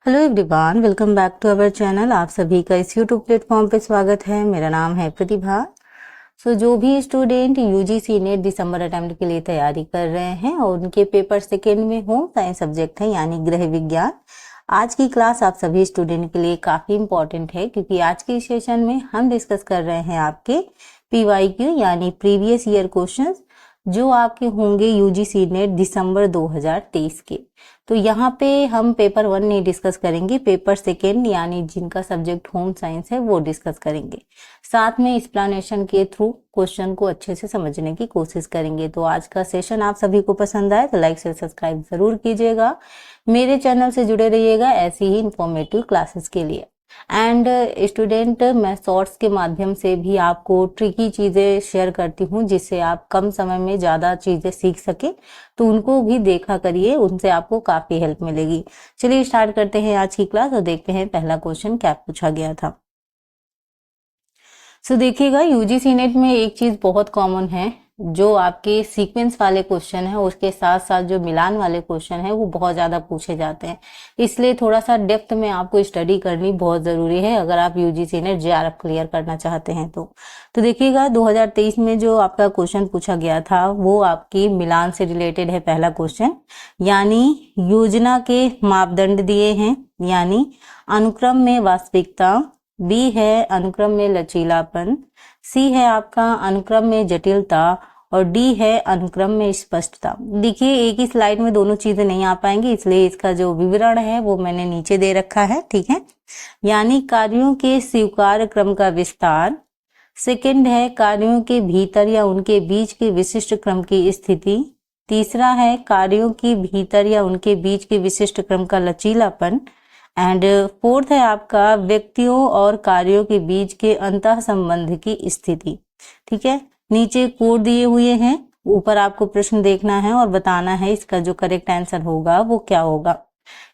Hello everyone, welcome back to our channel. आप सभी का इस यूट्यूब प्लेटफॉर्म पे स्वागत है। मेरा नाम है प्रतिभा। जो भी स्टूडेंट यूजीसी नेट दिसंबर अटेम्प्ट के लिए तैयारी कर रहे हैं और उनके पेपर सेकेंड में होम साइंस सब्जेक्ट है यानी गृह विज्ञान, आज की क्लास आप सभी स्टूडेंट के लिए काफ़ी इम्पॉर्टेंट है क्योंकि आज के सेशन में हम डिस्कस कर रहे हैं आपके PYQ यानी प्रीवियस ईयर क्वेश्चंस जो आपके होंगे यूजीसी नेट दिसंबर 2023 के। तो यहाँ पे हम पेपर 1 नहीं डिस्कस करेंगे, पेपर सेकेंड यानी जिनका सब्जेक्ट होम साइंस है वो डिस्कस करेंगे। साथ में एक्सप्लेनेशन के थ्रू क्वेश्चन को अच्छे से समझने की कोशिश करेंगे। तो आज का सेशन आप सभी को पसंद आए तो लाइक से सब्सक्राइब जरूर कीजिएगा। मेरे चैनल से जुड़े रहिएगा ऐसी ही इंफॉर्मेटिव क्लासेस के लिए। एंड स्टूडेंट, मैं शॉर्ट्स के माध्यम से भी आपको ट्रिकी चीज़ें शेयर करती हूँ जिससे आप कम समय में ज़्यादा चीज़ें सीख सके, तो उनको भी देखा करिए, उनसे आपको काफ़ी हेल्प मिलेगी। चलिए स्टार्ट करते हैं आज की क्लास और देखते हैं पहला क्वेश्चन क्या पूछा गया था। देखिएगा, यूजीसी नेट में एक चीज़ बहुत कॉमन है, जो आपके सीक्वेंस वाले क्वेश्चन है उसके साथ साथ जो मिलान वाले क्वेश्चन है वो बहुत ज़्यादा पूछे जाते हैं। इसलिए थोड़ा सा डेप्थ में आपको स्टडी करनी बहुत ज़रूरी है अगर आप यूजीसी नेट JRF क्लियर करना चाहते हैं तो देखिएगा, 2023 में जो आपका क्वेश्चन पूछा गया था वो आपकी मिलान से रिलेटेड है। पहला क्वेश्चन यानी योजना के मापदंड दिए हैं, यानी अनुक्रम में वास्तविकता, बी है अनुक्रम में लचीलापन, सी है आपका अनुक्रम में जटिलता और डी है अनुक्रम में स्पष्टता। देखिए, एक ही स्लाइड में दोनों चीजें नहीं आ पाएंगी, इसलिए इसका जो विवरण है वो मैंने नीचे दे रखा है, ठीक है। यानी कार्यों के स्वीकार्य क्रम का विस्तार, सेकंड है कार्यों के भीतर या उनके बीच के विशिष्ट क्रम की स्थिति, तीसरा है कार्यों के भीतर या उनके बीच के विशिष्ट क्रम का लचीलापन, एंड फोर्थ है आपका व्यक्तियों और कार्यों के बीच के अंतः संबंध की स्थिति, ठीक है। नीचे कोड दिए हुए हैं, ऊपर आपको प्रश्न देखना है और बताना है इसका जो करेक्ट आंसर होगा वो क्या होगा।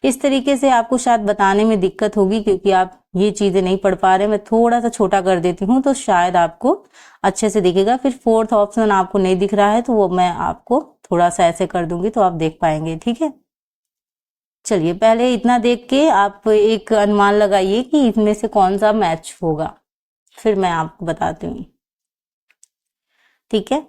इस तरीके से आपको शायद बताने में दिक्कत होगी क्योंकि आप ये चीजें नहीं पढ़ पा रहे। मैं थोड़ा सा छोटा कर देती हूँ तो शायद आपको अच्छे से दिखेगा। फिर फोर्थ ऑप्शन आपको नहीं दिख रहा है तो वो मैं आपको थोड़ा सा ऐसे कर दूंगी तो आप देख पाएंगे, ठीक है। चलिए, पहले इतना देख के आप एक अनुमान लगाइए कि इसमें से कौन सा मैच होगा, फिर मैं आपको बताती हूँ, ठीक है।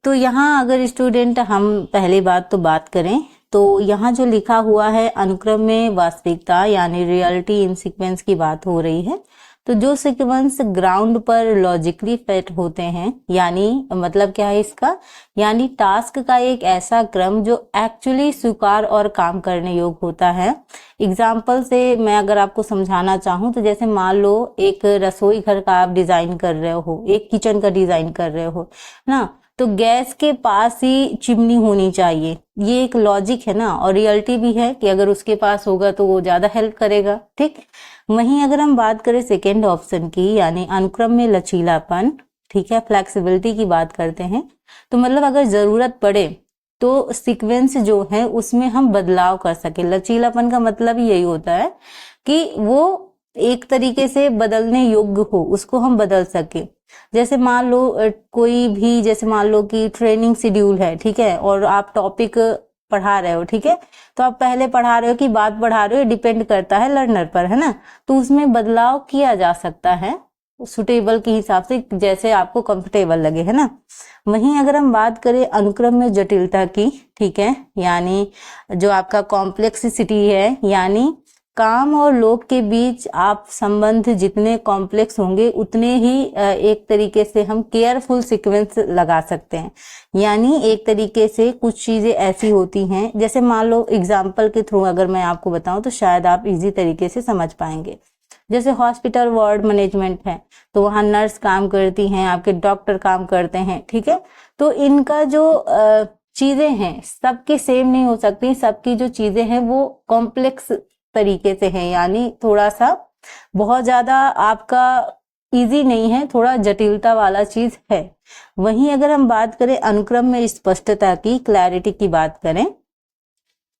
तो यहाँ अगर स्टूडेंट हम पहली बात तो बात करें तो यहाँ जो लिखा हुआ है अनुक्रम में वास्तविकता यानी रियलिटी इन सीक्वेंस की बात हो रही है। तो जो सीक्वेंस ग्राउंड पर लॉजिकली फिट होते हैं, यानी मतलब क्या है इसका, यानी टास्क का एक ऐसा क्रम जो एक्चुअली स्वीकार और काम करने योग्य होता है। एग्जाम्पल से मैं अगर आपको समझाना चाहूँ तो जैसे मान लो एक रसोई घर का आप डिजाइन कर रहे हो, एक किचन का डिजाइन कर रहे हो ना, तो गैस के पास ही चिमनी होनी चाहिए। ये एक लॉजिक है ना, और रियलिटी भी है कि अगर उसके पास होगा तो वो ज्यादा हेल्प करेगा, ठीक। वहीं अगर हम बात करें सेकेंड ऑप्शन की यानी अनुक्रम में लचीलापन, ठीक है, फ्लेक्सिबिलिटी की बात करते हैं, तो मतलब अगर जरूरत पड़े तो सीक्वेंस जो है उसमें हम बदलाव कर सके। लचीलापन का मतलब यही होता है कि वो एक तरीके से बदलने योग्य हो, उसको हम बदल सके। जैसे मान लो कोई भी, जैसे मान लो कि ट्रेनिंग शेड्यूल है, ठीक है, और आप टॉपिक पढ़ा रहे हो, ठीक है, तो आप पहले पढ़ा रहे हो कि बात पढ़ा रहे हो, डिपेंड करता है लर्नर पर, है ना। तो उसमें बदलाव किया जा सकता है सुटेबल के हिसाब से, जैसे आपको कंफर्टेबल लगे, है ना। वहीं अगर हम बात करें अनुक्रम में जटिलता की, ठीक है, यानी जो आपका कॉम्प्लेक्सिटी है, यानी काम और लोग के बीच आप संबंध जितने कॉम्प्लेक्स होंगे उतने ही एक तरीके से हम केयरफुल सीक्वेंस लगा सकते हैं। यानी एक तरीके से कुछ चीजें ऐसी होती हैं, जैसे मान लो एग्जाम्पल के थ्रू अगर मैं आपको बताऊं तो शायद आप इजी तरीके से समझ पाएंगे। जैसे हॉस्पिटल वार्ड मैनेजमेंट है तो वहां नर्स काम करती हैं, आपके डॉक्टर काम करते हैं, ठीक है। तो इनका जो चीजें हैं सबके सेम नहीं हो सकती, सबकी जो चीजें हैं वो कॉम्प्लेक्स तरीके से है, यानी थोड़ा सा बहुत ज्यादा आपका इजी नहीं है, थोड़ा जटिलता वाला चीज है। वहीं अगर हम बात करें अनुक्रम में स्पष्टता की, क्लैरिटी की बात करें,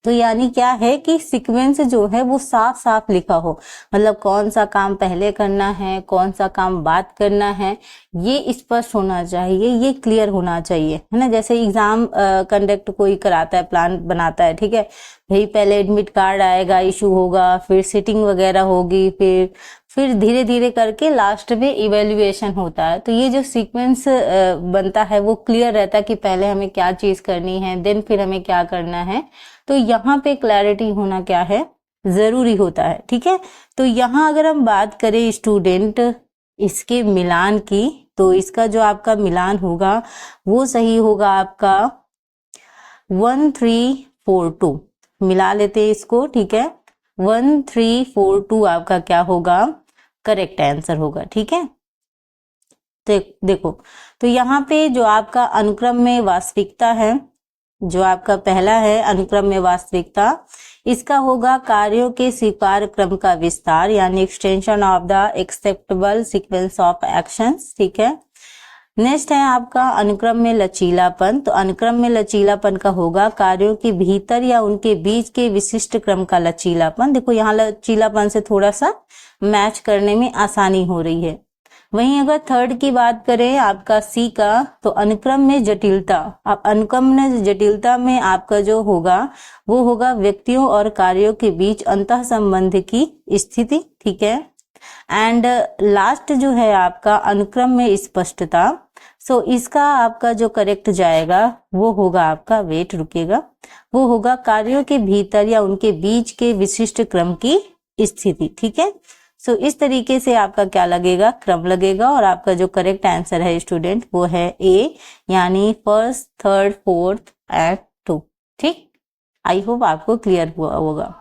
तो यानी क्या है कि सीक्वेंस जो है वो साफ साफ लिखा हो, मतलब कौन सा काम पहले करना है, कौन सा काम बाद करना है, ये स्पष्ट होना चाहिए, ये क्लियर होना चाहिए, है ना। जैसे एग्जाम कंडक्ट कोई कराता है, प्लान बनाता है, ठीक है भाई, पहले एडमिट कार्ड आएगा, इशू होगा, फिर सिटिंग वगैरह होगी, फिर धीरे धीरे करके लास्ट में इवेल्युएशन होता है। तो ये जो सीक्वेंस बनता है वो क्लियर रहता है कि पहले हमें क्या चीज करनी है, देन फिर हमें क्या करना है। तो यहाँ पे क्लैरिटी होना क्या है, जरूरी होता है, ठीक है। तो यहाँ अगर हम बात करें स्टूडेंट इसके मिलान की, तो इसका जो आपका मिलान होगा वो सही होगा आपका 1342। मिला लेते हैं इसको, ठीक है। 1342 आपका क्या होगा, करेक्ट आंसर होगा, ठीक है। देखो, तो यहाँ पे जो आपका अनुक्रम में वास्तविकता है, जो आपका पहला है अनुक्रम में वास्तविकता, इसका होगा कार्यों के स्वीकार्य क्रम का विस्तार, यानी extension of the acceptable sequence of actions, ठीक है। नेक्स्ट है आपका अनुक्रम में लचीलापन। तो अनुक्रम में लचीलापन का होगा कार्यों के भीतर या उनके बीच के विशिष्ट क्रम का लचीलापन। देखो यहाँ लचीलापन से थोड़ा सा मैच करने में आसानी हो रही है। वहीं अगर थर्ड की बात करें आपका सी का, तो अनुक्रम में जटिलता। अब अनुक्रम में जटिलता में आपका जो होगा वो होगा व्यक्तियों और कार्यों के बीच अंतः संबंध की स्थिति, ठीक है। एंड लास्ट जो है आपका अनुक्रम में स्पष्टता। सो इसका आपका जो करेक्ट जाएगा वो होगा आपका, वेट रुकेगा, वो होगा कार्यों के भीतर या उनके बीच के विशिष्ट क्रम की स्थिति, ठीक है। सो इस तरीके से आपका क्या लगेगा, क्रम लगेगा। और आपका जो करेक्ट आंसर है स्टूडेंट वो है ए, यानी फर्स्ट, थर्ड, फोर्थ एंड 2, ठीक। आई होप आपको क्लियर हुआ होगा।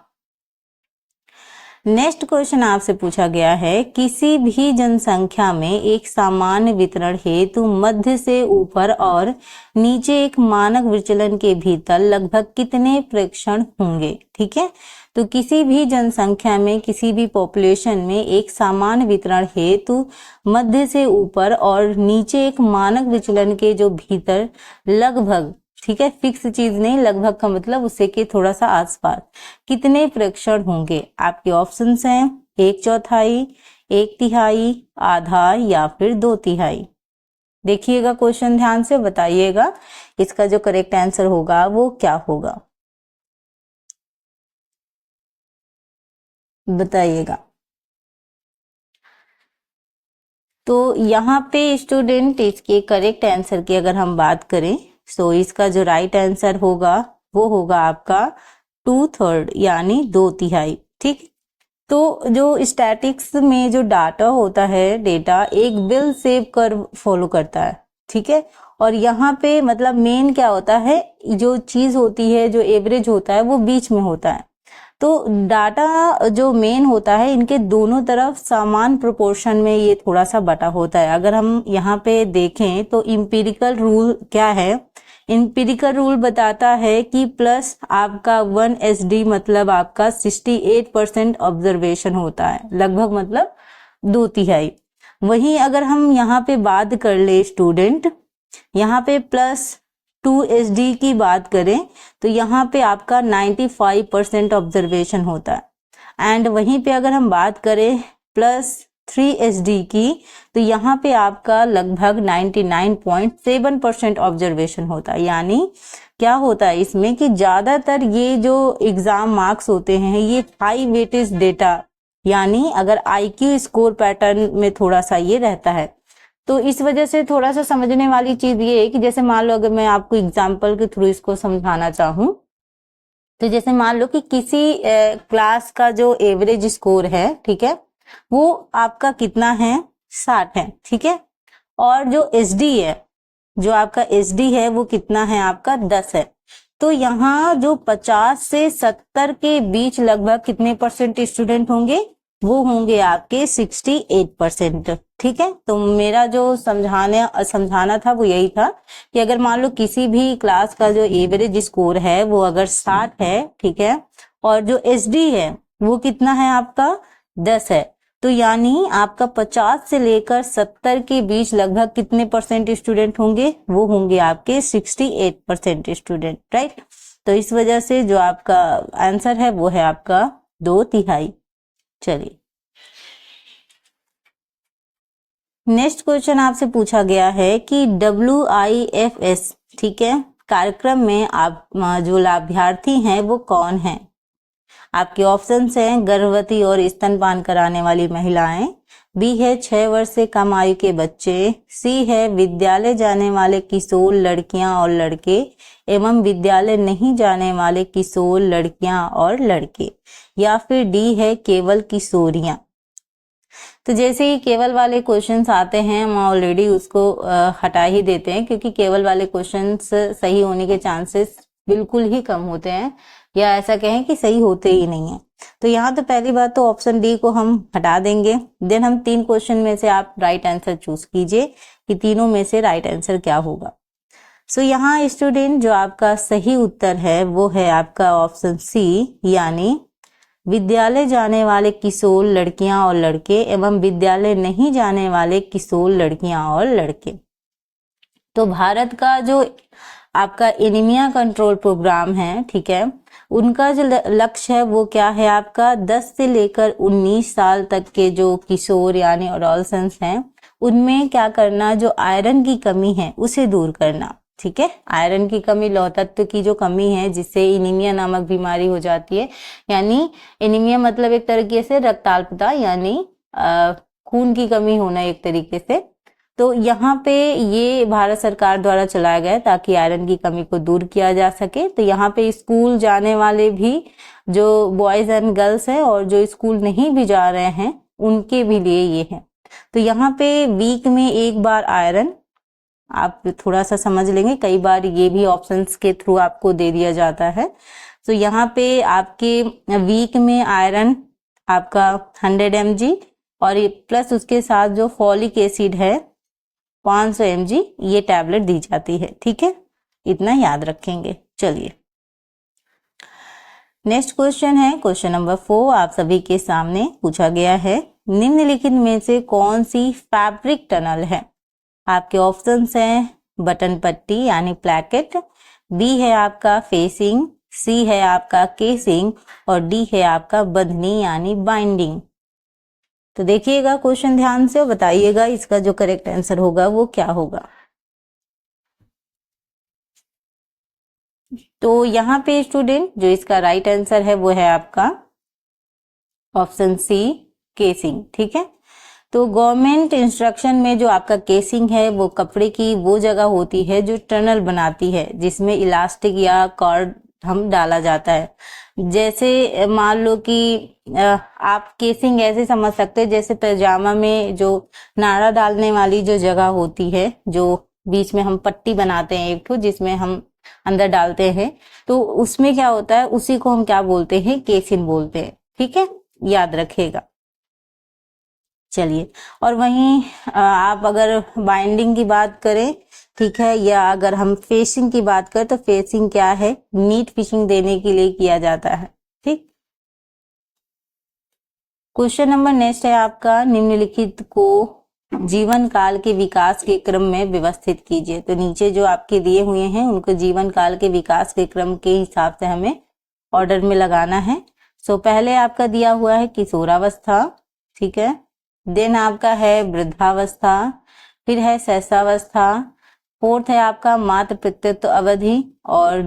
नेक्स्ट क्वेश्चन आपसे पूछा गया है, किसी भी जनसंख्या में एक सामान्य वितरण हेतु मध्य से ऊपर और नीचे एक मानक विचलन के भीतर लगभग कितने प्रेक्षण होंगे, ठीक है। तो किसी भी जनसंख्या में, किसी भी पॉपुलेशन में एक सामान्य वितरण हेतु मध्य से ऊपर और नीचे एक मानक विचलन के जो भीतर लगभग, ठीक है, फिक्स चीज नहीं, लगभग का मतलब उससे के थोड़ा सा आसपास, कितने प्रेक्षण होंगे। आपके ऑप्शंस हैं 1/4, 1/3, आधा या फिर 2/3। देखिएगा क्वेश्चन ध्यान से, बताइएगा इसका जो करेक्ट आंसर होगा वो क्या होगा, बताइएगा। तो यहाँ पे स्टूडेंट इसके करेक्ट आंसर की अगर हम बात करें, सो इसका जो राइट आंसर होगा वो होगा आपका 2/3, यानी 2/3, ठीक। तो जो स्टैटिक्स में जो डाटा होता है, डेटा एक बेल शेप कर्व फॉलो करता है, ठीक है। और यहाँ पे मतलब मेन क्या होता है, जो चीज होती है, जो एवरेज होता है वो बीच में होता है। तो डाटा जो मेन होता है, इनके दोनों तरफ समान प्रोपोर्शन में ये थोड़ा सा बटा होता है। अगर हम यहाँ पे देखें तो इम्पीरिकल रूल क्या है, इम्पीरिकल रूल बताता है कि प्लस आपका 1 SD मतलब आपका 68% ऑब्जर्वेशन होता है, लगभग मतलब 2/3। वहीं अगर हम यहाँ पे बात कर ले स्टूडेंट, यहाँ पे प्लस 2 SD की बात करें तो यहाँ पे आपका 95% ऑब्जर्वेशन होता है। एंड वहीं पे अगर हम बात करें प्लस 3 SD की, तो यहाँ पे आपका लगभग 99.7% ऑब्जर्वेशन होता है। यानी क्या होता है इसमें कि ज्यादातर ये जो एग्जाम मार्क्स होते हैं ये हाई वेटेज डेटा, यानी अगर IQ स्कोर पैटर्न में थोड़ा सा ये रहता है। तो इस वजह से थोड़ा सा समझने वाली चीज ये है कि जैसे मान लो, अगर मैं आपको एग्जाम्पल के थ्रू इसको समझाना चाहूँ, तो जैसे मान लो कि किसी क्लास का जो एवरेज स्कोर है, ठीक है, वो आपका कितना है, 60 है, ठीक है। और जो SD है, जो आपका SD है वो कितना है आपका 10 है। तो यहाँ जो 50 से 70 के बीच लगभग कितने परसेंट स्टूडेंट होंगे, वो होंगे आपके 68%, ठीक है। तो मेरा जो समझाना था वो यही था कि अगर मान लो किसी भी क्लास का जो एवरेज स्कोर है वो अगर 60 है, ठीक है, और जो SD है वो कितना है आपका 10 है, तो यानी आपका 50 से लेकर 70 के बीच लगभग कितने परसेंट स्टूडेंट होंगे, वो होंगे आपके 68% स्टूडेंट, राइट। तो इस वजह से जो आपका आंसर है वो है आपका 2/3। चलिए नेक्स्ट क्वेश्चन आपसे पूछा गया है कि WIFS, ठीक है, कार्यक्रम में आप जो लाभार्थी हैं वो कौन हैं। आपके ऑप्शंस हैं गर्भवती और स्तनपान कराने वाली महिलाएं, बी है 6 वर्ष से कम आयु के बच्चे, सी है विद्यालय जाने वाले किशोर लड़कियां और लड़के एवं विद्यालय नहीं जाने वाले किशोर लड़कियां और लड़के, या फिर डी है केवल किशोरियां। तो जैसे ही केवल वाले क्वेश्चंस आते हैं हम ऑलरेडी उसको हटा ही देते हैं, क्योंकि केवल वाले क्वेश्चंस सही होने के चांसेस बिल्कुल ही कम होते हैं, या ऐसा कहें कि सही होते ही नहीं है। तो यहाँ तो पहली बात तो ऑप्शन डी को हम हटा देंगे। देन हम 3 क्वेश्चन में से आप राइट आंसर चूज कीजिए कि तीनों में से राइट आंसर क्या होगा। सो यहाँ स्टूडेंट जो आपका सही उत्तर है वो है आपका ऑप्शन सी, यानी विद्यालय जाने वाले किशोर लड़कियां और लड़के एवं विद्यालय नहीं जाने वाले किशोर लड़कियां और लड़के। तो भारत का जो आपका एनीमिया कंट्रोल प्रोग्राम है, ठीक है, उनका जो लक्ष्य है वो क्या है आपका 10 से लेकर 19 साल तक के जो किशोर यानी एडोलसेंस हैं उनमें क्या करना, जो आयरन की कमी है उसे दूर करना। ठीक है, आयरन की कमी, लौह तत्व की जो कमी है जिससे एनीमिया नामक बीमारी हो जाती है, यानी एनीमिया मतलब एक तरीके से रक्ताल्पता यानी खून की कमी होना एक तरीके से। तो यहाँ पे ये भारत सरकार द्वारा चलाया गया है ताकि आयरन की कमी को दूर किया जा सके। तो यहाँ पे स्कूल जाने वाले भी जो बॉयज एंड गर्ल्स हैं और जो स्कूल नहीं भी जा रहे हैं उनके भी लिए ये है। तो यहाँ पे वीक में एक बार आयरन, आप थोड़ा सा समझ लेंगे, कई बार ये भी ऑप्शंस के थ्रू आपको दे दिया जाता है। तो यहाँ पे आपके वीक में आयरन आपका 100 mg और प्लस उसके साथ जो फॉलिक एसिड है 500 mg ये टैबलेट दी जाती है। ठीक है, इतना याद रखेंगे। चलिए नेक्स्ट क्वेश्चन है क्वेश्चन नंबर 4 आप सभी के सामने पूछा गया है, निम्नलिखित में से कौन सी फैब्रिक टनल है। आपके ऑप्शंस हैं बटन पट्टी यानी प्लैकेट, बी है आपका फेसिंग, सी है आपका केसिंग और डी है आपका बंधनी यानी बाइंडिंग। तो देखिएगा क्वेश्चन ध्यान से और बताइएगा इसका जो करेक्ट आंसर होगा वो क्या होगा। तो यहाँ पे स्टूडेंट जो इसका राइट आंसर है वो है आपका ऑप्शन सी केसिंग। ठीक है, तो गवर्नमेंट इंस्ट्रक्शन में जो आपका केसिंग है वो कपड़े की वो जगह होती है जो टनल बनाती है जिसमें इलास्टिक या कॉर्ड हम डाला जाता है। जैसे मान लो कि आप केसिंग ऐसे समझ सकते हैं जैसे पैजामा में जो नाड़ा डालने वाली जो जगह होती है, जो बीच में हम पट्टी बनाते हैं एक तो जिसमें हम अंदर डालते हैं, तो उसमें क्या होता है उसी को हम क्या बोलते हैं, केसिंग बोलते हैं। ठीक है, याद रखिएगा। चलिए, और वहीं आप अगर बाइंडिंग की बात करें, ठीक है, या अगर हम फेसिंग की बात करें तो फेसिंग क्या है, नीट फिनिशिंग देने के लिए किया जाता है। ठीक, क्वेश्चन नंबर नेक्स्ट है आपका, निम्नलिखित को जीवन काल के विकास के क्रम में व्यवस्थित कीजिए। तो नीचे जो आपके दिए हुए हैं उनको जीवन काल के विकास के क्रम के हिसाब से हमें ऑर्डर में लगाना है। सो पहले आपका दिया हुआ है किशोरावस्था, ठीक है, देन आपका है वृद्धावस्था, फिर है शैशवावस्था, फोर्थ है आपका मातृ पितृत्व अवधि और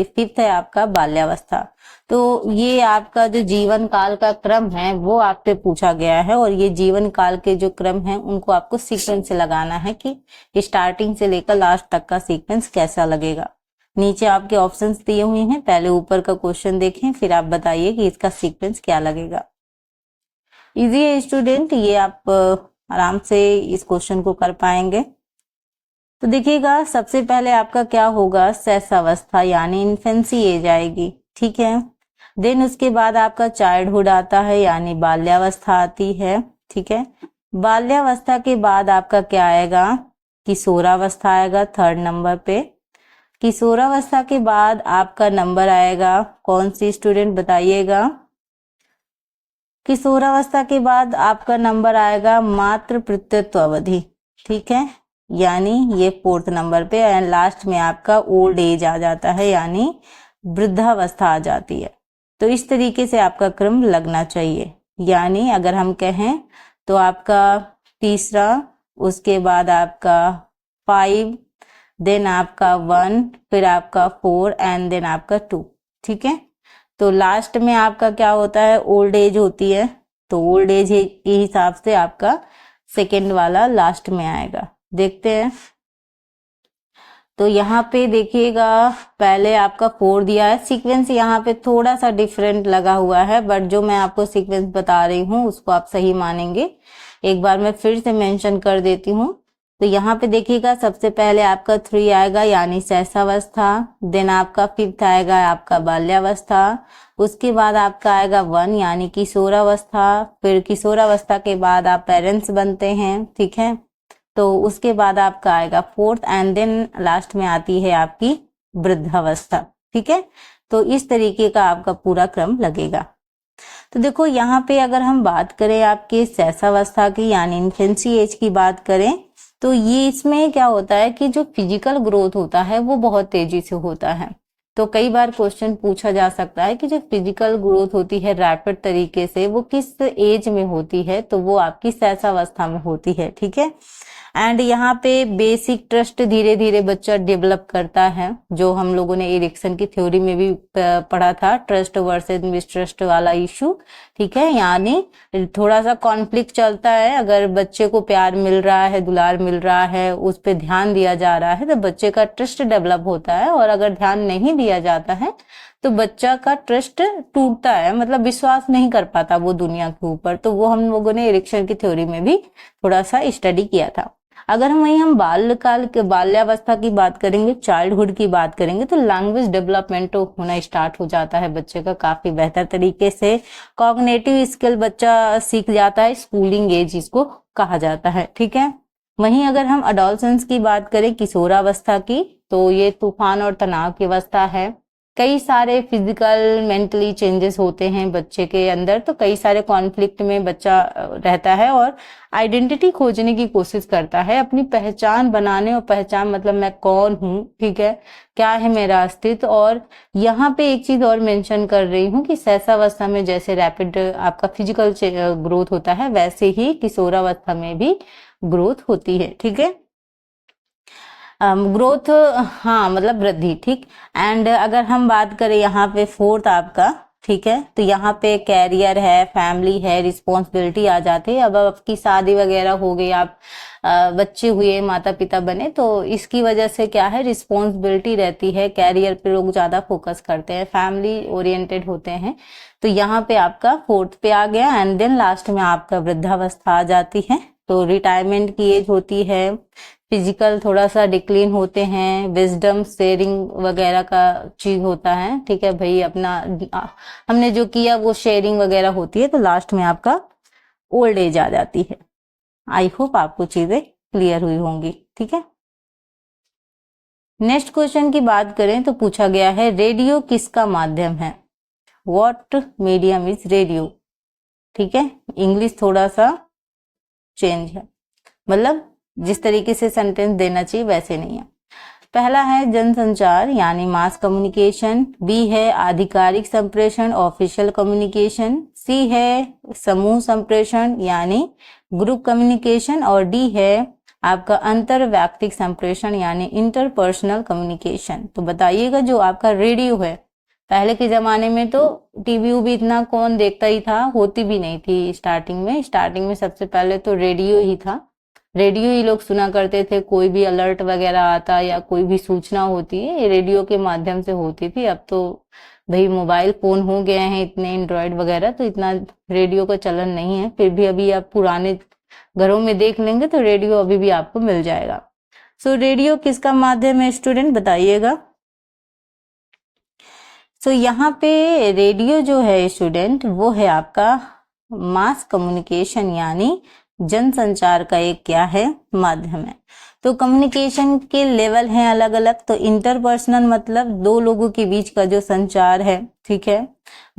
फिफ्थ है आपका बाल्यावस्था। तो ये आपका जो जीवन काल का क्रम है वो आपसे पूछा गया है और ये जीवन काल के जो क्रम है उनको आपको सीक्वेंस से लगाना है कि स्टार्टिंग से लेकर लास्ट तक का सीक्वेंस कैसा लगेगा। नीचे आपके ऑप्शंस दिए हुए हैं, पहले ऊपर का क्वेश्चन देखें फिर आप बताइए कि इसका सीक्वेंस क्या लगेगा। इजी है स्टूडेंट, ये आप आराम से इस क्वेश्चन को कर पाएंगे। तो देखिएगा सबसे पहले आपका क्या होगा, शैशवावस्था यानी इन्फेंसी एज आएगी। ठीक है, देन उसके बाद आपका चाइल्डहुड आता है यानी बाल्यावस्था आती है। ठीक है, बाल्यावस्था के बाद आपका क्या आएगा, किशोरावस्था आएगा 3rd नंबर पे। किशोरावस्था के बाद आपका नंबर आएगा कौन सी स्टूडेंट बताइएगा, किशोरावस्था के बाद आपका नंबर आएगा मातृ पितृत्व अवधि। ठीक है, यानी ये 4th नंबर पे, एंड लास्ट में आपका ओल्ड एज आ जाता है यानी वृद्धावस्था आ जाती है। तो इस तरीके से आपका क्रम लगना चाहिए। यानी अगर हम कहें तो आपका तीसरा, उसके बाद आपका 5, देन आपका 1, फिर आपका 4 एंड देन आपका 2। ठीक है, तो लास्ट में आपका क्या होता है, ओल्ड एज होती है। तो ओल्ड एज के हिसाब से आपका सेकेंड वाला लास्ट में आएगा। देखते हैं, तो यहाँ पे देखिएगा पहले आपका 4 दिया है। सीक्वेंस यहाँ पे थोड़ा सा डिफरेंट लगा हुआ है, बट जो मैं आपको सीक्वेंस बता रही हूँ उसको आप सही मानेंगे। एक बार मैं फिर से मेंशन कर देती हूँ। तो यहाँ पे देखिएगा सबसे पहले आपका 3 आएगा यानी शैशवावस्था, देन आपका 5 आएगा आपका बाल्यावस्था, उसके बाद आपका आएगा 1 यानी किशोरावस्था, फिर किशोरावस्था के बाद आप पेरेंट्स बनते हैं। ठीक है, तो उसके बाद आपका आएगा 4th एंड देन लास्ट में आती है आपकी वृद्धावस्था। ठीक है, तो इस तरीके का आपका पूरा क्रम लगेगा। तो देखो यहाँ पे अगर हम बात करें आपके शैशवावस्था की यानी इन्फेंसी एज की बात करें, तो ये इसमें क्या होता है कि जो फिजिकल ग्रोथ होता है वो बहुत तेजी से होता है। तो कई बार क्वेश्चन पूछा जा सकता है कि जो फिजिकल ग्रोथ होती है रैपिड तरीके से वो किस एज में होती है, तो वो आपकी शैशवावस्था में होती है। ठीक है, एंड यहाँ पे बेसिक ट्रस्ट धीरे धीरे बच्चा डेवलप करता है, जो हम लोगों ने एरिक्सन की थ्योरी में भी पढ़ा था, ट्रस्ट वर्सेस मिसट्रस्ट वाला इशू। ठीक है, यानी थोड़ा सा कॉन्फ्लिक्ट चलता है। अगर बच्चे को प्यार मिल रहा है, दुलार मिल रहा है, उस पर ध्यान दिया जा रहा है, तो बच्चे का ट्रस्ट डेवलप होता है। और अगर ध्यान नहीं दिया जाता है तो बच्चा का ट्रस्ट टूटता है, मतलब विश्वास नहीं कर पाता वो दुनिया के ऊपर। तो वो हम लोगों ने एरिक्सन की थ्योरी में भी थोड़ा सा स्टडी किया था। अगर हम बाल्यकाल के बाल्यावस्था की बात करेंगे, चाइल्डहुड की बात करेंगे, तो लैंग्वेज डेवलपमेंट होना स्टार्ट हो जाता है बच्चे का काफी बेहतर तरीके से। कॉग्निटिव स्किल बच्चा सीख जाता है, स्कूलिंग एज इसको कहा जाता है। ठीक है, वहीं अगर हम अडोलसेंस की बात करें, किशोरावस्था की, तो ये तूफान और तनाव की अवस्था है। कई सारे फिजिकल मेंटली चेंजेस होते हैं बच्चे के अंदर, तो कई सारे कॉन्फ्लिक्ट में बच्चा रहता है और आइडेंटिटी खोजने की कोशिश करता है, अपनी पहचान बनाने, और पहचान मतलब मैं कौन हूँ, ठीक है, क्या है मेरा अस्तित्व। और यहाँ पे एक चीज और मेंशन कर रही हूँ कि शैशवावस्था में जैसे रैपिड आपका फिजिकल ग्रोथ होता है, वैसे ही किशोरावस्था में भी ग्रोथ होती है। ठीक है, ग्रोथ, हाँ मतलब वृद्धि। ठीक, एंड अगर हम बात करें यहाँ पे 4th आपका, ठीक है, तो यहाँ पे कैरियर है, फैमिली है, रिस्पॉन्सिबिलिटी आ जाती है। अब आपकी शादी वगैरह हो गई, आप बच्चे हुए, माता पिता बने, तो इसकी वजह से क्या है, रिस्पॉन्सिबिलिटी रहती है, कैरियर पे लोग ज्यादा फोकस करते हैं, फैमिली ओरिएंटेड होते हैं। तो यहाँ पे आपका 4th पे आ गया, एंड देन लास्ट में आपका वृद्धावस्था आ जाती है। तो रिटायरमेंट की एज होती है, फिजिकल थोड़ा सा डिक्लीन होते हैं, विजडम शेयरिंग वगैरह का चीज होता है। ठीक है भाई, अपना हमने जो किया वो शेयरिंग वगैरह होती है। तो लास्ट में आपका ओल्ड एज आ जाती है। आई होप आपको चीजें क्लियर हुई होंगी। ठीक है, नेक्स्ट क्वेश्चन की बात करें तो पूछा गया है, रेडियो किसका माध्यम है? What medium is radio? ठीक है, इंग्लिश थोड़ा सा चेंज है, मतलब जिस तरीके से सेंटेंस देना चाहिए वैसे नहीं है। पहला है जनसंचार यानी मास कम्युनिकेशन, बी है आधिकारिक संप्रेषण ऑफिशियल कम्युनिकेशन, सी है समूह संप्रेषण यानी ग्रुप कम्युनिकेशन, और डी है आपका अंतर व्यक्तिक संप्रेषण यानी इंटरपर्सनल कम्युनिकेशन। तो बताइएगा जो आपका रेडियो है, पहले के जमाने में तो टीवी भी इतना कौन देखता ही था, होती भी नहीं थी स्टार्टिंग में सबसे पहले तो रेडियो ही था, रेडियो ही लोग सुना करते थे। कोई भी अलर्ट वगैरह आता या कोई भी सूचना होती है, ये रेडियो के माध्यम से होती थी। अब तो भाई मोबाइल फोन हो गए हैं इतने, एंड्रॉइड वगैरह, तो इतना रेडियो का चलन नहीं है। फिर भी अभी आप पुराने घरों में देख लेंगे तो रेडियो अभी भी आपको मिल जाएगा। सो रेडियो किसका माध्यम है स्टूडेंट, बताइएगा। सो यहाँ पे रेडियो जो है स्टूडेंट, वो है आपका मास कम्युनिकेशन यानी जनसंचार का एक क्या है, माध्यम है। तो कम्युनिकेशन के लेवल हैं अलग अलग। तो इंटरपर्सनल मतलब दो लोगों के बीच का जो संचार है, ठीक है।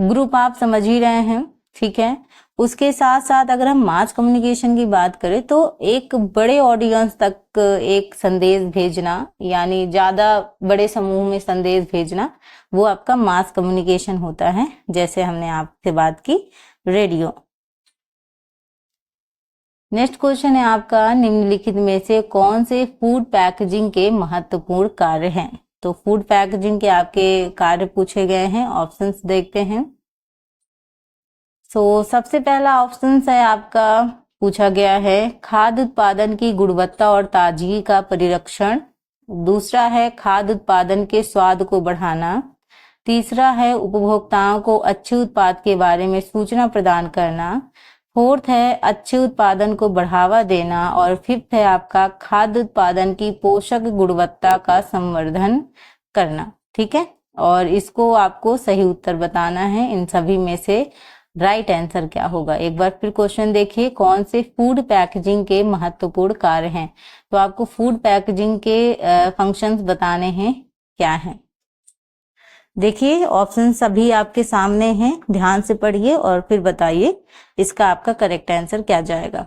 ग्रुप आप समझ ही रहे हैं, ठीक है। उसके साथ साथ अगर हम मास कम्युनिकेशन की बात करें तो एक बड़े ऑडियंस तक एक संदेश भेजना, यानी ज्यादा बड़े समूह में संदेश भेजना, वो आपका मास कम्युनिकेशन होता है। जैसे हमने आपसे बात की रेडियो। नेक्स्ट क्वेश्चन है आपका, निम्नलिखित में से कौन से फूड पैकेजिंग के महत्वपूर्ण कार्य हैं? तो फूड पैकेजिंग के आपके कार्य पूछे गए हैं, ऑप्शंस देखते हैं। सबसे पहला ऑप्शन है आपका, पूछा गया है खाद्य उत्पादन की गुणवत्ता और ताजगी का परिरक्षण। दूसरा है खाद्य उत्पादन के स्वाद को बढ़ाना। तीसरा है उपभोक्ताओं को अच्छे उत्पाद के बारे में सूचना प्रदान करना। फोर्थ है अच्छे उत्पादन को बढ़ावा देना। और फिफ्थ है आपका खाद्य उत्पादन की पोषक गुणवत्ता का संवर्धन करना। ठीक है, और इसको आपको सही उत्तर बताना है। इन सभी में से राइट आंसर क्या होगा? एक बार फिर क्वेश्चन देखिए, कौन से फूड पैकेजिंग के महत्वपूर्ण कार्य हैं? तो आपको फूड पैकेजिंग के फंक्शंस बताने हैं, क्या हैं? देखिए ऑप्शन सभी आपके सामने हैं, ध्यान से पढ़िए और फिर बताइए इसका आपका करेक्ट आंसर क्या जाएगा।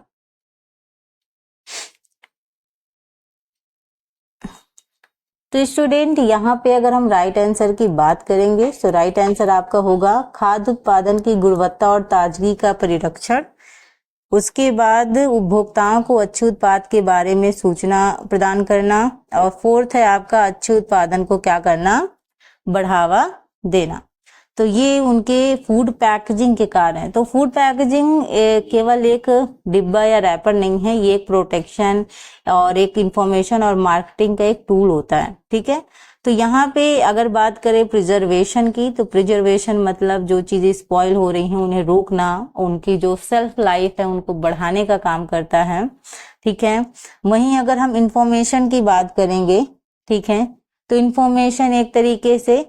तो स्टूडेंट यहाँ पे अगर हम राइट आंसर की बात करेंगे तो राइट आंसर आपका होगा खाद्य उत्पादन की गुणवत्ता और ताजगी का परिरक्षण। उसके बाद उपभोक्ताओं को अच्छे उत्पाद के बारे में सूचना प्रदान करना। और फोर्थ है आपका अच्छे उत्पादन को क्या करना? बढ़ावा देना। तो ये उनके फूड पैकेजिंग के कार्य हैं। तो फूड पैकेजिंग केवल एक डिब्बा या रैपर नहीं है, ये एक प्रोटेक्शन और एक इंफॉर्मेशन और मार्केटिंग का एक टूल होता है। ठीक है, तो यहाँ पे अगर बात करें प्रिजर्वेशन की, तो प्रिजर्वेशन मतलब जो चीजें स्पॉइल हो रही हैं उन्हें रोकना, उनकी जो सेल्फ लाइफ है उनको बढ़ाने का काम करता है। ठीक है, वहीं अगर हम इंफॉर्मेशन की बात करेंगे, ठीक है, तो इंफॉर्मेशन एक तरीके से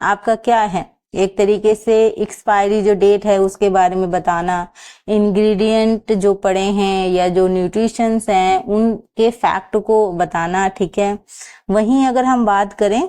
आपका क्या है? एक तरीके से एक्सपायरी जो डेट है उसके बारे में बताना, इंग्रेडिएंट जो पड़े हैं या जो न्यूट्रिशंस हैं उनके फैक्ट को बताना। ठीक है, वहीं अगर हम बात करें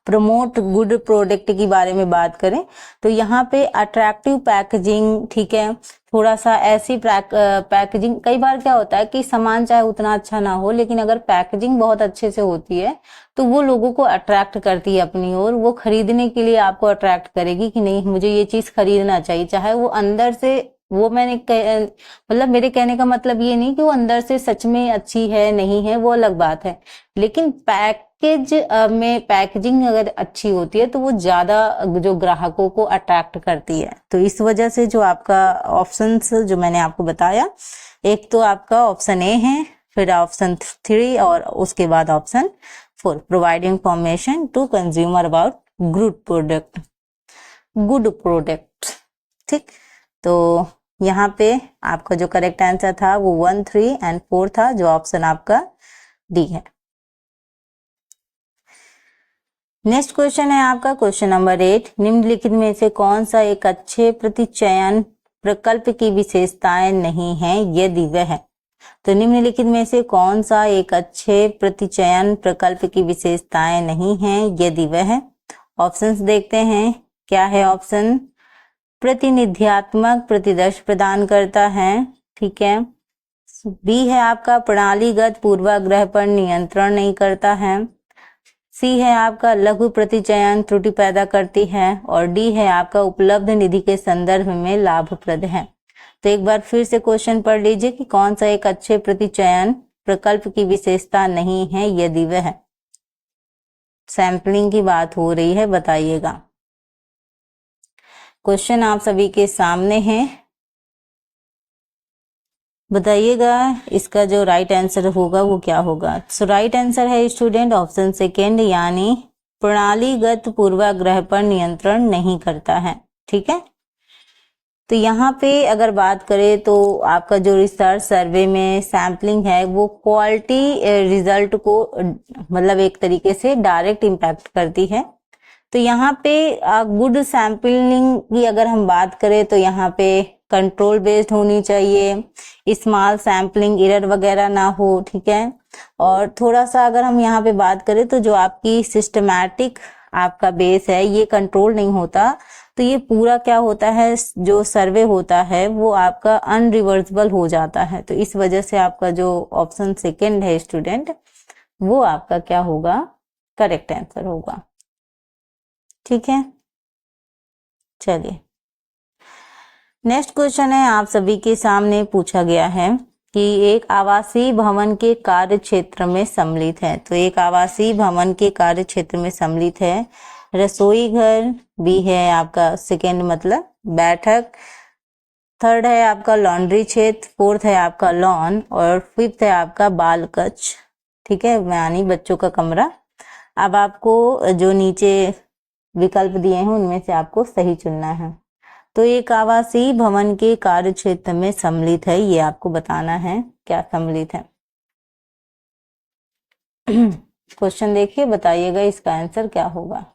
प्रमोट गुड प्रोडक्ट की बारे में बात करें तो यहाँ पे अट्रैक्टिव पैकेजिंग, ठीक है, थोड़ा सा ऐसी पैकेजिंग, कई बार क्या होता है कि सामान चाहे उतना अच्छा ना हो लेकिन अगर पैकेजिंग बहुत अच्छे से होती है तो वो लोगों को अट्रैक्ट करती है अपनी ओर, वो खरीदने के लिए आपको अट्रैक्ट करेगी कि नहीं मुझे ये चीज खरीदना चाहिए, चाहे वो अंदर से, वो मतलब मेरे कहने का मतलब ये नहीं कि वो अंदर से सच में अच्छी है नहीं है, वो अलग बात है, लेकिन पैकेज में पैकेजिंग अगर अच्छी होती है तो वो ज्यादा जो ग्राहकों को अट्रैक्ट करती है। तो इस वजह से जो आपका ऑप्शंस जो मैंने आपको बताया, एक तो आपका ऑप्शन ए है, फिर ऑप्शन 3 और उसके बाद option 4, providing information to consumer about good product. ठीक, तो यहाँ पे आपका जो करेक्ट आंसर था वो 1, 3 एंड 4 था, जो ऑप्शन आपका डी है। नेक्स्ट क्वेश्चन है आपका क्वेश्चन नंबर 8, निम्नलिखित में से कौन सा एक अच्छे प्रतिचयन प्रकल्प की विशेषताएं नहीं है यदि वह है? तो निम्नलिखित में से कौन सा एक अच्छे प्रतिचयन प्रकल्प की विशेषताएं नहीं है यदि वह है? ऑप्शंस देखते हैं, क्या है ऑप्शन? प्रतिनिध्यात्मक प्रतिदर्श प्रदान करता है। ठीक है, बी है आपका प्रणालीगत पूर्वाग्रह पर नियंत्रण नहीं करता है। सी है आपका लघु प्रतिचयन त्रुटि पैदा करती है। और डी है आपका उपलब्ध निधि के संदर्भ में लाभप्रद है। तो एक बार फिर से क्वेश्चन पढ़ लीजिए कि कौन सा एक अच्छे प्रतिचयन प्रकल्प की विशेषता नहीं है यदि वह है? सैंपलिंग की बात हो रही है, बताइएगा। क्वेश्चन आप सभी के सामने है, बताइएगा इसका जो राइट आंसर होगा वो क्या होगा। सो राइट आंसर है स्टूडेंट ऑप्शन सेकेंड, यानी प्रणालीगत पूर्वाग्रह पर नियंत्रण नहीं करता है। ठीक है, तो यहाँ पे अगर बात करें तो आपका जो रिसर्च सर्वे में सैम्पलिंग है वो क्वालिटी रिजल्ट को मतलब एक तरीके से डायरेक्ट इम्पैक्ट करती है। तो यहाँ पे गुड सैम्पलिंग की अगर हम बात करें तो यहाँ पे कंट्रोल बेस्ड होनी चाहिए, स्मॉल सैम्पलिंग एरर वगैरह ना हो। ठीक है, और थोड़ा सा अगर हम यहाँ पे बात करें तो जो आपकी सिस्टमैटिक आपका बेस है ये कंट्रोल नहीं होता, तो तो ये पूरा क्या होता है, जो सर्वे होता है वो आपका अनरिवर्सिबल हो जाता है। तो इस वजह से आपका जो ऑप्शन सेकंड है स्टूडेंट, वो आपका क्या होगा, करेक्ट आंसर होगा। ठीक है, चलिए नेक्स्ट क्वेश्चन है, आप सभी के सामने पूछा गया है कि एक आवासीय भवन के कार्य क्षेत्र में सम्मिलित है। तो एक आवासीय भवन के कार्य क्षेत्र में सम्मिलित है रसोई घर, बी है आपका सेकेंड मतलब बैठक, थर्ड है आपका लॉन्ड्री क्षेत्र, फोर्थ है आपका लॉन और फिफ्थ है आपका बाल कक्ष। ठीक है, यानी बच्चों का कमरा। अब आपको जो नीचे विकल्प दिए हैं उनमें से आपको सही चुनना है। तो एक आवासीय भवन के कार्य क्षेत्र में सम्मिलित है, ये आपको बताना है क्या सम्मिलित है। क्वेश्चन देखिए, बताइएगा इसका आंसर क्या होगा।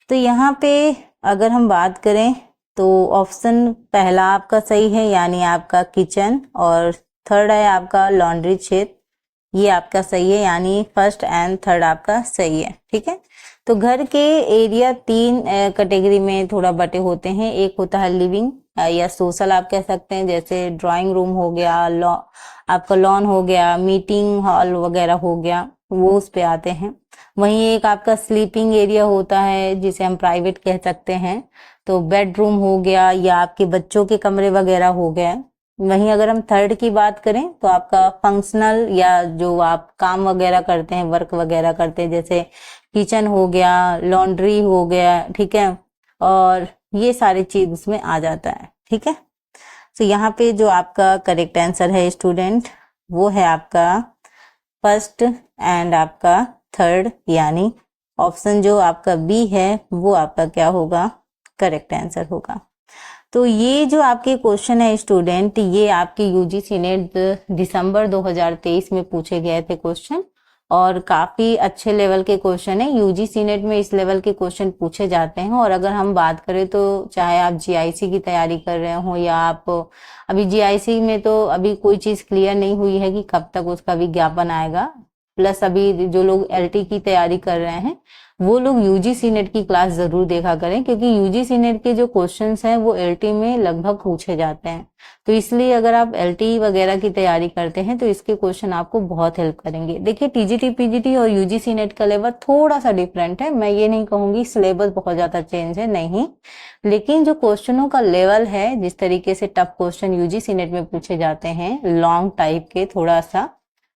तो यहाँ पे अगर हम बात करें तो ऑप्शन पहला आपका सही है, यानी आपका किचन, और थर्ड है आपका लॉन्ड्री क्षेत्र, ये आपका सही है, यानी फर्स्ट एंड थर्ड आपका सही है। ठीक है, तो घर के एरिया तीन कैटेगरी में थोड़ा बटे होते हैं। एक होता है लिविंग या सोशल आप कह सकते हैं, जैसे ड्राइंग रूम हो गया, आपका लॉन हो गया, मीटिंग हॉल वगैरह हो गया, वो उस पे आते हैं। वहीं एक आपका स्लीपिंग एरिया होता है जिसे हम प्राइवेट कह सकते हैं, तो बेडरूम हो गया या आपके बच्चों के कमरे वगैरह हो गए। वहीं अगर हम थर्ड की बात करें तो आपका फंक्शनल या जो आप काम वगैरह करते हैं, वर्क वगैरह करते हैं, जैसे किचन हो गया, लॉन्ड्री हो गया, ठीक है, और ये सारी चीज उसमें आ जाता है। ठीक है, तो यहाँ पे जो आपका करेक्ट आंसर है स्टूडेंट, वो है आपका फर्स्ट एंड आपका थर्ड, यानी ऑप्शन जो आपका बी है वो आपका क्या होगा, करेक्ट आंसर होगा। तो ये जो आपके क्वेश्चन है स्टूडेंट, ये आपके यूजीसी नेट दिसंबर 2023 में पूछे गए थे क्वेश्चन, और काफी अच्छे लेवल के क्वेश्चन है। यूजीसी नेट में इस लेवल के क्वेश्चन पूछे जाते हैं। और अगर हम बात करें तो चाहे आप जीआईसी की तैयारी कर रहे हो या आप अभी जीआईसी में, तो अभी कोई चीज क्लियर नहीं हुई है कि कब तक उसका विज्ञापन आएगा। प्लस अभी जो लोग एलटी की तैयारी कर रहे हैं वो लोग यूजीसी नेट की क्लास जरूर देखा करें, क्योंकि यूजीसी नेट के जो क्वेश्चंस हैं वो एलटी में लगभग पूछे जाते हैं। तो इसलिए अगर आप एलटी वगैरह की तैयारी करते हैं तो इसके क्वेश्चन आपको बहुत हेल्प करेंगे। देखिए टीजीटी पीजीटी और यूजीसी नेट का लेवल थोड़ा सा डिफरेंट है। मैं ये नहीं कहूंगी सिलेबस बहुत ज्यादा चेंज है, नहीं, लेकिन जो क्वेश्चनों का लेवल है, जिस तरीके से टफ क्वेश्चन यूजीसी नेट में पूछे जाते हैं, लॉन्ग टाइप के थोड़ा सा,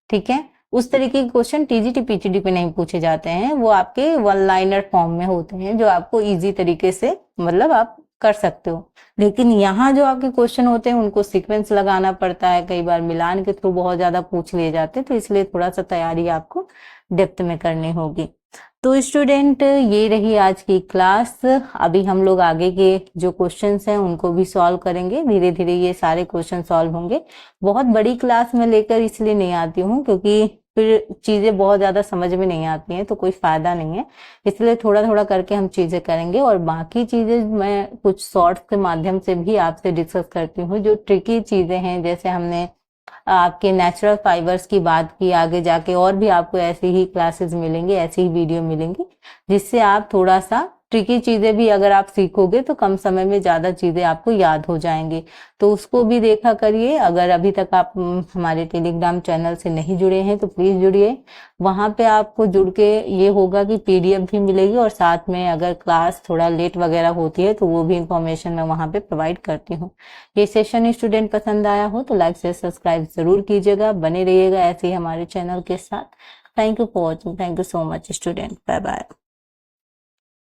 ठीक है, उस तरीके के क्वेश्चन टीजीटी पीजीटी पे नहीं पूछे जाते हैं। वो आपके वन लाइनर फॉर्म में होते हैं जो आपको इजी तरीके से मतलब आप कर सकते हो। लेकिन यहाँ जो आपके क्वेश्चन होते हैं उनको सीक्वेंस लगाना पड़ता है, कई बार मिलान के थ्रू बहुत ज्यादा पूछ लिए जाते हैं, तो इसलिए थोड़ा सा तैयारी आपको डेप्थ में करनी होगी। तो स्टूडेंट ये रही आज की क्लास। अभी हम लोग आगे के जो क्वेश्चंस हैं उनको भी सॉल्व करेंगे, धीरे धीरे ये सारे क्वेश्चन सॉल्व होंगे। बहुत बड़ी क्लास में लेकर इसलिए नहीं आती हूँ क्योंकि फिर चीजें बहुत ज्यादा समझ में नहीं आती हैं, तो कोई फायदा नहीं है। इसलिए थोड़ा थोड़ा करके हम चीजें करेंगे, और बाकी चीजें मैं कुछ शॉर्ट्स के माध्यम से भी आपसे डिस्कस करती हूँ। जो ट्रिकी चीजें हैं, जैसे हमने आपके नेचुरल फाइबर्स की बात की, आगे जाके और भी आपको ऐसी ही क्लासेस मिलेंगी, ऐसी ही वीडियो मिलेंगी, जिससे आप थोड़ा सा ट्रिकी चीजें भी अगर आप सीखोगे तो कम समय में ज्यादा चीजें आपको याद हो जाएंगी। तो उसको भी देखा करिए। अगर अभी तक आप हमारे टेलीग्राम चैनल से नहीं जुड़े हैं तो प्लीज जुड़िए। वहां पे आपको जुड़ के ये होगा कि पीडीएफ भी मिलेगी, और साथ में अगर क्लास थोड़ा लेट वगैरह होती है तो वो भी इंफॉर्मेशन मैं वहां पे प्रोवाइड करती हूँ। ये सेशन स्टूडेंट पसंद आया हो तो लाइक से सब्सक्राइब जरूर कीजिएगा, बने रहिएगा ऐसे ही हमारे चैनल के साथ। Thank you for watching. Thank you so much student. Bye bye.